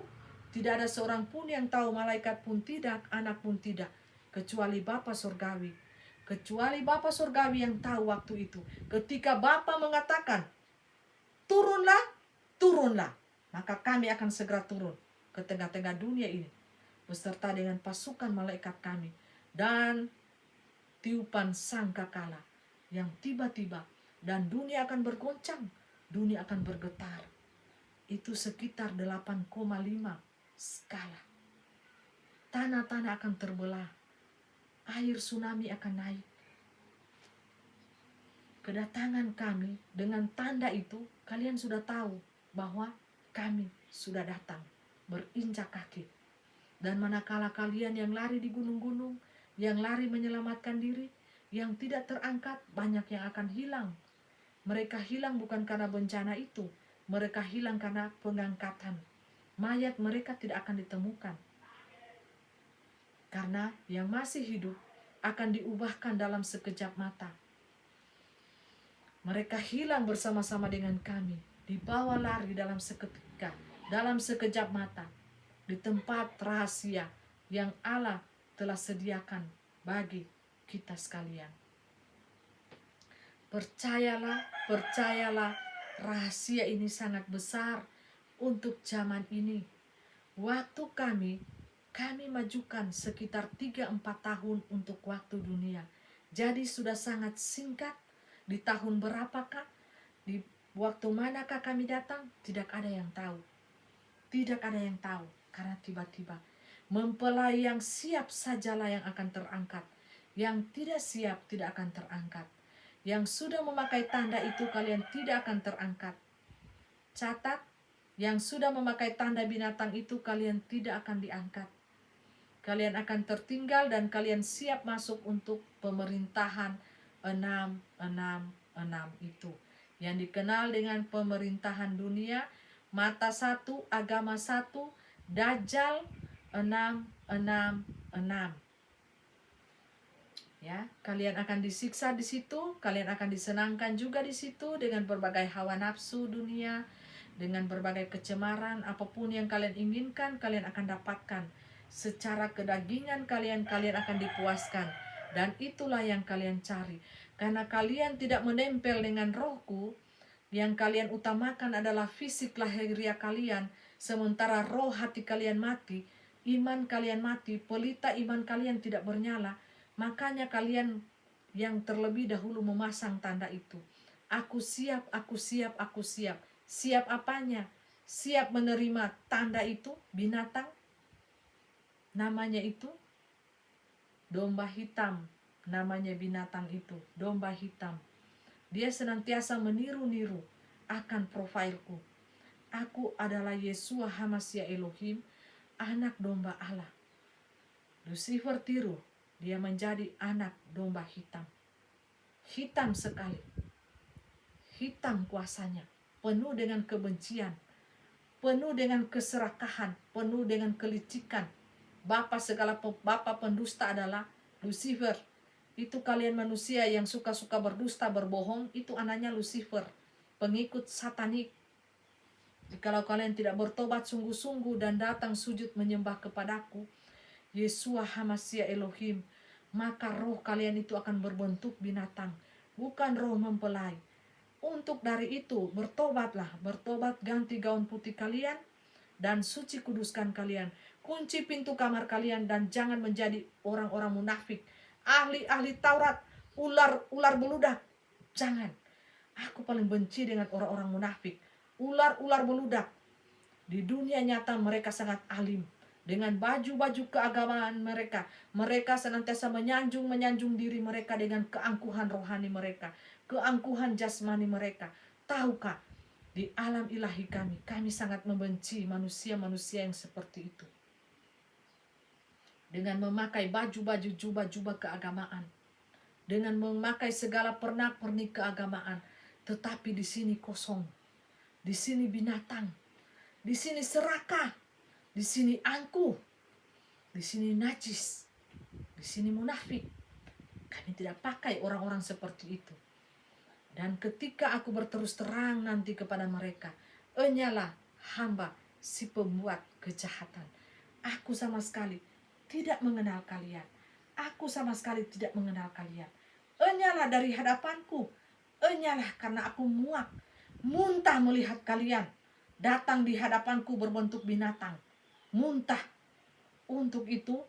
tidak ada seorang pun yang tahu, malaikat pun tidak, anak pun tidak, kecuali Bapa Surgawi. Kecuali Bapa Surgawi yang tahu waktu itu. Ketika Bapa mengatakan, turunlah, maka kami akan segera turun ke tengah-tengah dunia ini beserta dengan pasukan malaikat kami dan tiupan sangkakala yang tiba-tiba, dan dunia akan bergoncang, dunia akan bergetar. Itu sekitar 8,5 skala. Tanah-tanah akan terbelah, air tsunami akan naik. Kedatangan kami dengan tanda itu, kalian sudah tahu bahwa kami sudah datang berinjak kaki. Dan manakala kalian yang lari di gunung-gunung, yang lari menyelamatkan diri, yang tidak terangkat, banyak yang akan hilang. Mereka hilang bukan karena bencana itu, mereka hilang karena pengangkatan. Mayat mereka tidak akan ditemukan. Karena yang masih hidup akan diubahkan dalam sekejap mata. Mereka hilang bersama-sama dengan kami, dibawa lari dalam seketika, dalam sekejap mata, di tempat rahasia yang Allah telah sediakan bagi kita sekalian. Percayalah, rahasia ini sangat besar untuk zaman ini. Waktu kami majukan sekitar 3-4 tahun untuk waktu dunia. Jadi sudah sangat singkat. Di tahun berapakah? Di waktu manakah kami datang? Tidak ada yang tahu. Tidak ada yang tahu. Karena tiba-tiba mempelai yang siap sajalah yang akan terangkat. Yang tidak siap tidak akan terangkat. Yang sudah memakai tanda itu kalian tidak akan terangkat. Catat, yang sudah memakai tanda binatang itu kalian tidak akan diangkat. Kalian akan tertinggal dan kalian siap masuk untuk pemerintahan 666 itu. Yang dikenal dengan pemerintahan dunia, mata 1, agama 1, Dajjal 6. Ya, kalian akan disiksa di situ, kalian akan disenangkan juga di situ dengan berbagai hawa nafsu dunia, dengan berbagai kecemaran, apapun yang kalian inginkan, kalian akan dapatkan. Secara kedagingan kalian akan dipuaskan. Dan itulah yang kalian cari. Karena kalian tidak menempel dengan rohku, yang kalian utamakan adalah fisik lahiriah kalian, sementara roh hati kalian mati, iman kalian mati, pelita iman kalian tidak bernyala. Makanya kalian yang terlebih dahulu memasang tanda itu. Aku siap, aku siap, aku siap. Siap apanya? Siap menerima tanda itu, binatang. Namanya itu domba hitam. Namanya binatang itu, domba hitam. Dia senantiasa meniru-niru akan profilku. Aku adalah Yeshua HaMashiach Elohim, anak domba Allah. Lucifer tiru, dia menjadi anak domba hitam. Hitam sekali. Hitam kuasanya. Penuh dengan kebencian. Penuh dengan keserakahan. Penuh dengan kelicikan. Bapa pendusta adalah Lucifer. Itu kalian manusia yang suka-suka berdusta, berbohong, itu anaknya Lucifer. Pengikut satanik. Jikalau kalian tidak bertobat sungguh-sungguh dan datang sujud menyembah kepadaku, Yeshua HaMashiach Elohim, maka roh kalian itu akan berbentuk binatang, bukan roh mempelai. Untuk dari itu bertobatlah, bertobat, ganti gaun putih kalian dan suci kuduskan kalian. Kunci pintu kamar kalian dan jangan menjadi orang-orang munafik, ahli-ahli Taurat, ular beludak. Jangan. Aku paling benci dengan orang-orang munafik, ular beludak. Di dunia nyata mereka sangat alim. Dengan baju-baju keagamaan mereka, mereka senantiasa menyanjung diri mereka dengan keangkuhan rohani mereka, keangkuhan jasmani mereka. Tahukah, di alam ilahi kami sangat membenci manusia-manusia yang seperti itu. Dengan memakai baju-baju jubah-jubah keagamaan, dengan memakai segala pernak-pernik keagamaan, tetapi di sini kosong, di sini binatang, di sini serakah, di sini angkuh, di sini najis, di sini munafik. Kami tidak pakai orang-orang seperti itu. Dan ketika aku berterus terang nanti kepada mereka, enyalah hamba si pembuat kejahatan. Aku sama sekali tidak mengenal kalian. Aku sama sekali tidak mengenal kalian. Enyalah dari hadapanku. Enyalah karena aku muak, muntah melihat kalian datang di hadapanku berbentuk binatang, muntah. Untuk itu,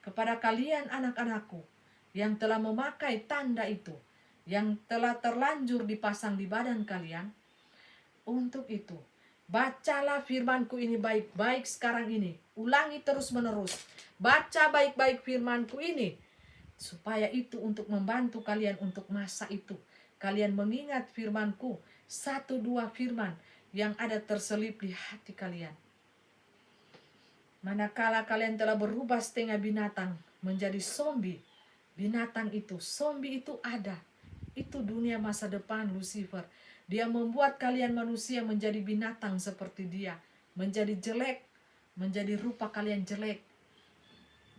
kepada kalian anak-anakku yang telah memakai tanda itu, yang telah terlanjur dipasang di badan kalian, untuk itu, bacalah firmanku ini baik-baik sekarang ini. Ulangi terus menerus. Baca baik-baik firmanku ini, supaya itu untuk membantu kalian untuk masa itu. Kalian mengingat firmanku, 1-2 firman yang ada terselip di hati kalian. Manakala kalian telah berubah setengah binatang menjadi zombie, binatang itu, zombie itu ada. Itu dunia masa depan Lucifer. Dia membuat kalian manusia menjadi binatang seperti dia, menjadi jelek, menjadi rupa kalian jelek.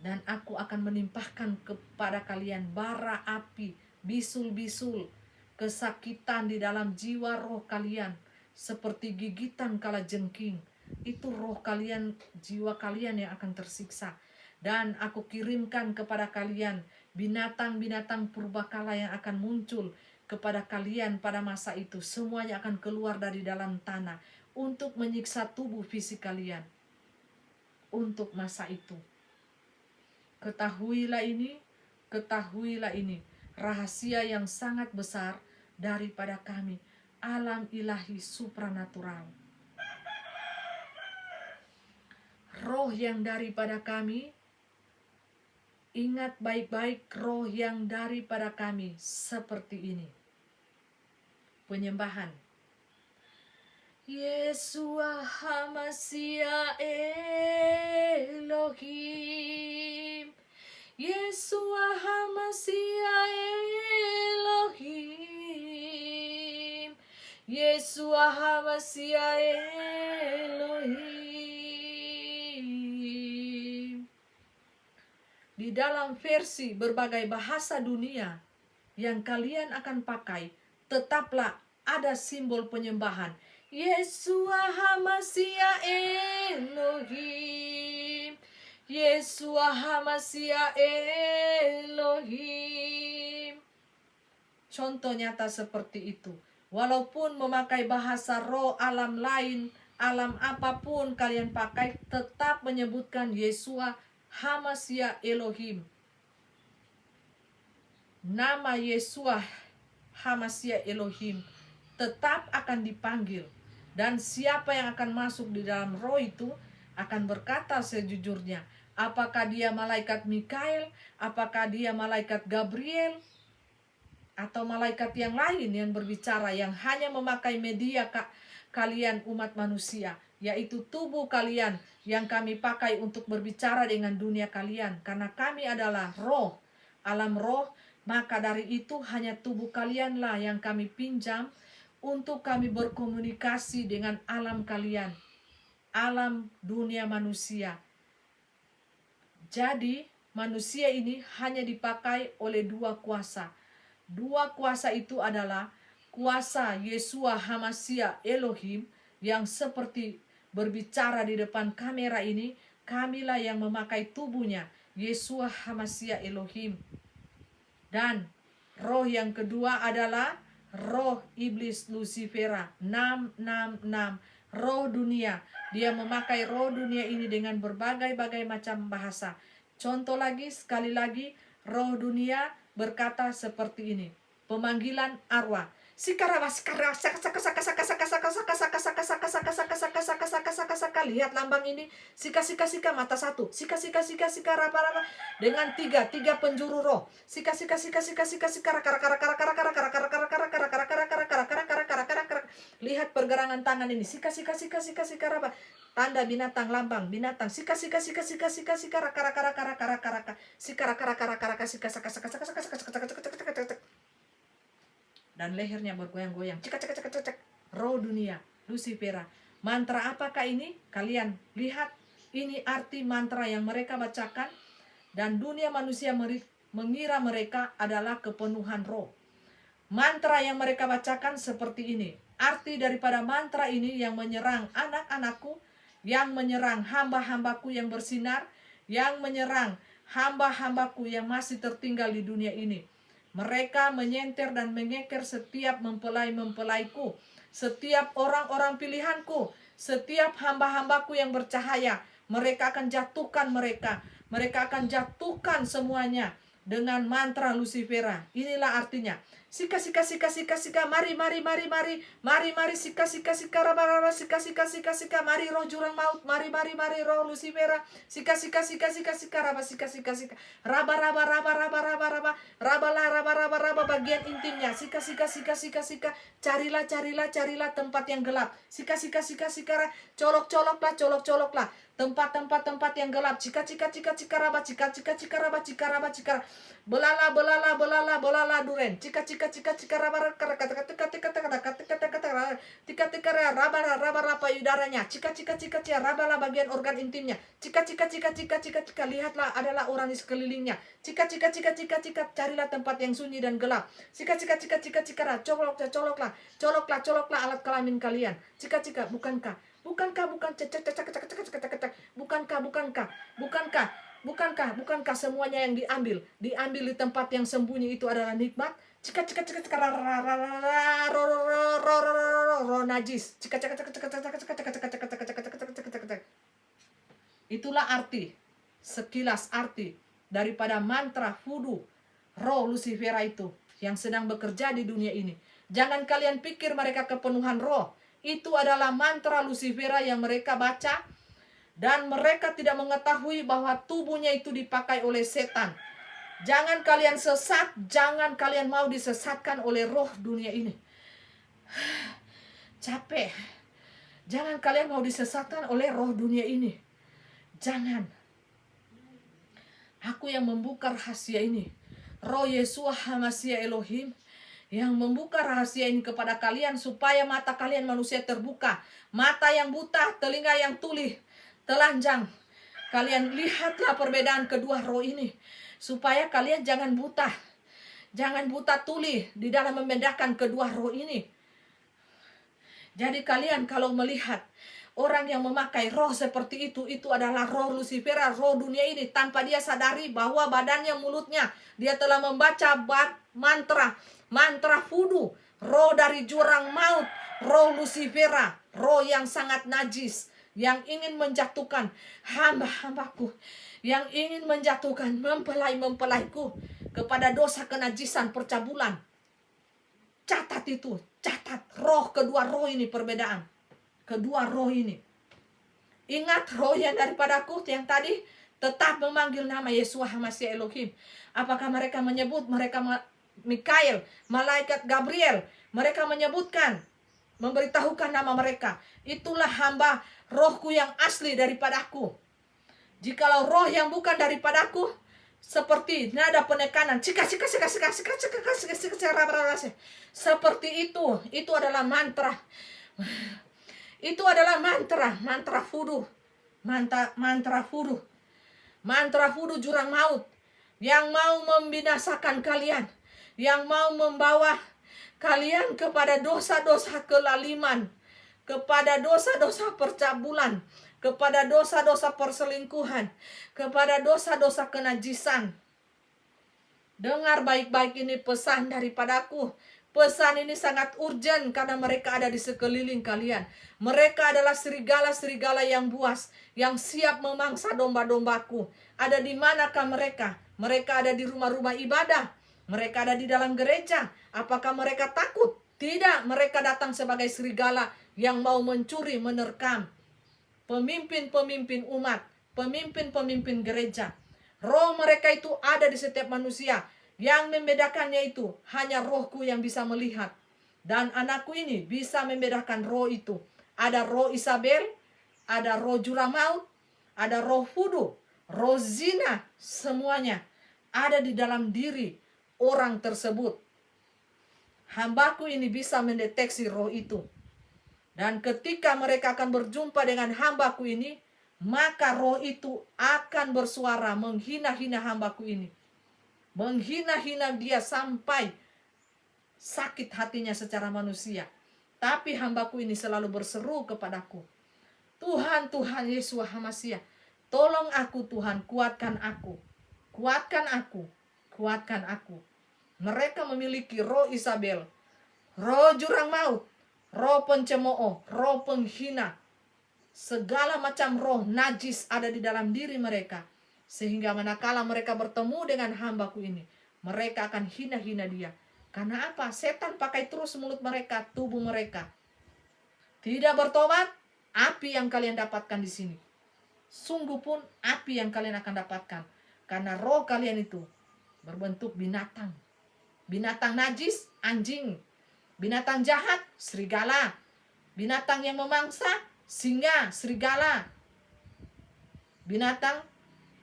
Dan aku akan menimpahkan kepada kalian bara api, bisul-bisul, kesakitan di dalam jiwa roh kalian, seperti gigitan kalajengking. Itu roh kalian, jiwa kalian yang akan tersiksa. Dan aku kirimkan kepada kalian binatang-binatang purbakala yang akan muncul kepada kalian pada masa itu. Semuanya akan keluar dari dalam tanah untuk menyiksa tubuh fisik kalian. Untuk masa itu. Ketahuilah ini, rahasia yang sangat besar daripada kami, alam ilahi supranatural. Roh yang daripada kami, ingat baik-baik, roh yang daripada kami seperti ini. Penyembahan. Yeshua HaMashiach Elohim, Yeshua HaMashiach Elohim, Yeshua HaMashiach Elohim. di dalam versi berbagai bahasa dunia yang kalian akan pakai, tetaplah ada simbol penyembahan. Yeshua HaMashiach Elohim, Yeshua HaMashiach Elohim. Contoh nyata seperti itu. Walaupun memakai bahasa roh, alam lain, alam apapun kalian pakai, tetap menyebutkan Yeshua HaMashiach Elohim. Nama Yeshua HaMashiach Elohim tetap akan dipanggil. Dan siapa yang akan masuk di dalam roh itu akan berkata sejujurnya. Apakah dia malaikat Mikael, apakah dia malaikat Gabriel, atau malaikat yang lain yang berbicara, yang hanya memakai media kalian umat manusia, yaitu tubuh kalian yang kami pakai untuk berbicara dengan dunia kalian. Karena kami adalah roh, alam roh, maka dari itu hanya tubuh kalianlah yang kami pinjam untuk kami berkomunikasi dengan alam kalian, alam dunia manusia. Jadi manusia ini hanya dipakai oleh dua kuasa. Dua kuasa itu adalah kuasa Yeshua HaMashiach Elohim yang seperti berbicara di depan kamera ini. Kamilah yang memakai tubuhnya, Yeshua HaMashiach Elohim. Dan roh yang kedua adalah roh iblis Lucifera 666, roh dunia. Dia memakai roh dunia ini dengan berbagai-bagai macam bahasa. Contoh lagi, sekali lagi, roh dunia berkata seperti ini. Pemanggilan arwah. Lihat lambang ini. Sika mata satu. Sika raba dengan tiga penjuru roh. Sika lihat pergerangan tangan ini. Sika raba. Tanda binatang, lambang binatang. Sika dan lehernya bergoyang-goyang. Roh dunia, Lucifera. Mantra apakah ini? Kalian lihat, ini arti mantra yang mereka bacakan, dan dunia manusia mengira mereka adalah kepenuhan roh. Mantra yang mereka bacakan seperti ini. Arti daripada mantra ini yang menyerang anak-anakku, yang menyerang hamba-hambaku yang bersinar, yang menyerang hamba-hambaku yang masih tertinggal di dunia ini. Mereka menyenter dan mengeker setiap mempelai-mempelaiku, setiap orang-orang pilihanku, setiap hamba-hambaku yang bercahaya. Mereka akan jatuhkan mereka. Mereka akan jatuhkan semuanya dengan mantra Lucifera. Inilah artinya. Sika, mari, sika, raba, sika, mari roh jurang maut, mari, roh Lucifera, sika, raba, bagian intimnya, sika, carilah tempat yang gelap, sika, colok-coloklah, tempat yang gelap, cika, raba, belala, duren, cika, raba, payudaranya, cika, rabalah bagian organ intimnya, cika, lihatlah adalah orang di sekelilingnya, cika, carilah tempat yang sunyi dan gelap, cika, coloklah alat kelamin kalian, cika, bukankah semuanya yang diambil di tempat yang sembunyi itu adalah nikmat? Cika, roh najis. Cika. Itulah arti, sekilas arti daripada mantra voodoo roh Lucifera itu yang sedang bekerja di dunia ini. Jangan kalian pikir mereka kepenuhan roh. Itu adalah mantra Lucifera yang mereka baca, dan mereka tidak mengetahui bahwa tubuhnya itu dipakai oleh setan. Jangan kalian sesat, jangan kalian mau disesatkan oleh roh dunia ini. Capek. Jangan kalian mau disesatkan oleh roh dunia ini. Jangan. Aku yang membuka rahasia ini. Roh Yeshua HaMashiach Elohim yang membuka rahasia ini kepada kalian, supaya mata kalian manusia terbuka, mata yang buta, telinga yang tuli, telanjang, Kalian lihatlah perbedaan kedua roh ini, supaya kalian jangan buta. Jangan buta tuli di dalam membedakan kedua roh ini. Jadi kalian kalau melihat orang yang memakai roh seperti itu adalah roh Lucifer, roh dunia ini, tanpa dia sadari bahwa badannya, mulutnya, dia telah membaca mantra fudu, roh dari jurang maut, roh Lucifer, roh yang sangat najis, yang ingin menjatuhkan hamba-hambaku, yang ingin menjatuhkan mempelai-mempelaiku kepada dosa kenajisan percabulan. Catat itu, catat roh, kedua roh ini perbedaan. Kedua roh ini. Ingat roh yang daripadaku yang tadi tetap memanggil nama Yeshua HaMashiach Elohim. Apakah mereka menyebut mereka Mikael, malaikat Gabriel, mereka menyebutkan, memberitahukan nama mereka. Itulah hamba rohku yang asli daripadaku. Jikalau roh yang bukan daripadaku, seperti nada penekanan, seperti itu adalah mantra. Itu adalah mantra fudu, mantra fudu jurang maut, yang mau membinasakan kalian, yang mau membawa kalian kepada dosa-dosa kelaliman, kepada dosa-dosa percabulan, kepada dosa-dosa perselingkuhan, kepada dosa-dosa kenajisan. Dengar baik-baik ini pesan daripadaku. Pesan ini sangat urgent karena mereka ada di sekeliling kalian. Mereka adalah serigala-serigala yang buas, yang siap memangsa domba-dombaku. Ada di manakah mereka? Mereka ada di rumah-rumah ibadah. Mereka ada di dalam gereja. Apakah mereka takut? Tidak, mereka datang sebagai serigala yang mau mencuri, menerkam pemimpin-pemimpin umat, pemimpin-pemimpin gereja. Roh mereka itu ada di setiap manusia. Yang membedakannya itu hanya rohku yang bisa melihat. Dan anakku ini bisa membedakan roh itu. Ada roh Isabel, ada roh jurang maut, ada roh fudu, roh zina, semuanya ada di dalam diri orang tersebut. Hambaku ini bisa mendeteksi roh itu. Dan ketika mereka akan berjumpa dengan hambaku ini, maka roh itu akan bersuara menghina-hina hambaku ini. Menghina-hina dia sampai sakit hatinya secara manusia. Tapi hambaku ini selalu berseru kepadaku, Tuhan, Tuhan Yeshua HaMashiach, tolong aku Tuhan, kuatkan aku. Kuatkan aku, kuatkan aku. Mereka memiliki roh Isabel, roh jurang maut, roh pencemooh, roh penghina. Segala macam roh najis ada di dalam diri mereka. Sehingga manakala mereka bertemu dengan hambaku ini, mereka akan hina-hina dia. Karena apa? Setan pakai terus mulut mereka, tubuh mereka. Tidak bertobat, api yang kalian dapatkan di sini. Sungguh pun api yang kalian akan dapatkan. Karena roh kalian itu berbentuk binatang. Binatang najis, anjing. Binatang jahat, serigala. Binatang yang memangsa, singa, serigala. Binatang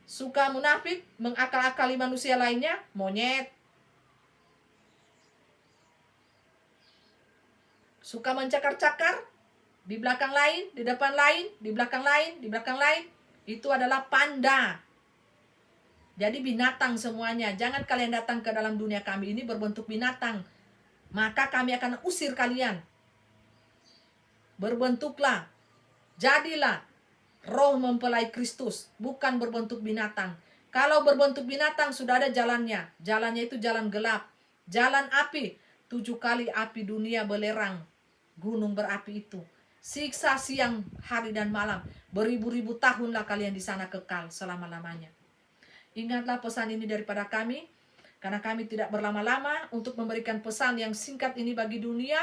suka munafik, mengakal-akali manusia lainnya, monyet. Suka mencakar-cakar, di belakang lain, di depan lain, di belakang lain, di belakang lain. Itu adalah panda. Jadi binatang semuanya. Jangan kalian datang ke dalam dunia kami ini berbentuk binatang. Maka kami akan usir kalian. Berbentuklah, jadilah roh mempelai Kristus, bukan berbentuk binatang. Kalau berbentuk binatang sudah ada jalannya. Jalannya itu jalan gelap, jalan api. 7 kali api dunia belerang, gunung berapi itu. Siksa siang, hari dan malam. Beribu-ribu tahunlah kalian di sana kekal selama-lamanya. Ingatlah pesan ini daripada kami, karena kami tidak berlama-lama untuk memberikan pesan yang singkat ini bagi dunia.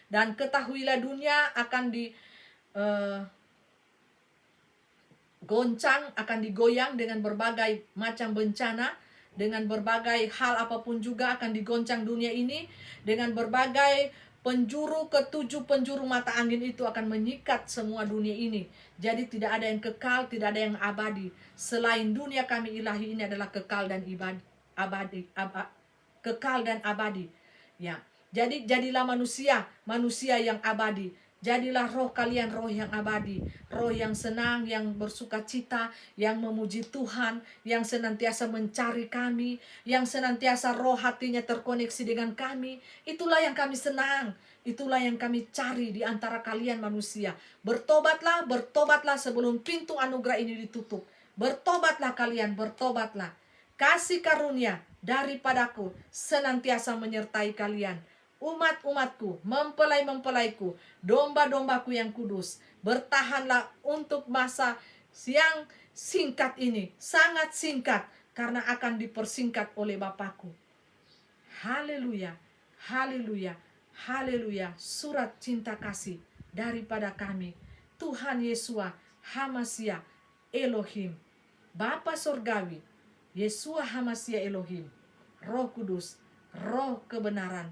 Dan ketahuilah dunia akan goncang, akan digoyang dengan berbagai macam bencana, dengan berbagai hal apapun juga akan digoncang dunia ini, dengan berbagai penjuru, ketujuh penjuru mata angin itu akan menyikat semua dunia ini. Jadi tidak ada yang kekal, tidak ada yang abadi. Selain dunia kami ilahi ini adalah kekal dan kekal dan abadi. Ya. Jadi jadilah manusia yang abadi. Jadilah roh kalian roh yang abadi, roh yang senang, yang bersuka cita, yang memuji Tuhan, yang senantiasa mencari kami, yang senantiasa roh hatinya terkoneksi dengan kami. Itulah yang kami senang, itulah yang kami cari di antara kalian manusia. Bertobatlah, bertobatlah sebelum pintu anugerah ini ditutup. Bertobatlah kalian, bertobatlah. Kasih karunia daripadaku senantiasa menyertai kalian. Umat-umatku, mempelai-mempelaiku, domba-dombaku yang kudus, bertahanlah untuk masa yang singkat ini, sangat singkat, karena akan dipersingkat oleh Bapakku. Haleluya, haleluya, haleluya. Surat cinta kasih daripada kami, Tuhan Yesua Hamasya Elohim, Bapa Sorgawi, Yesua Hamasya Elohim, Roh Kudus, Roh kebenaran,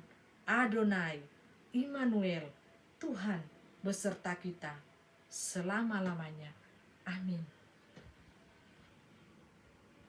Adonai, Immanuel, Tuhan beserta kita selama-lamanya. Amin.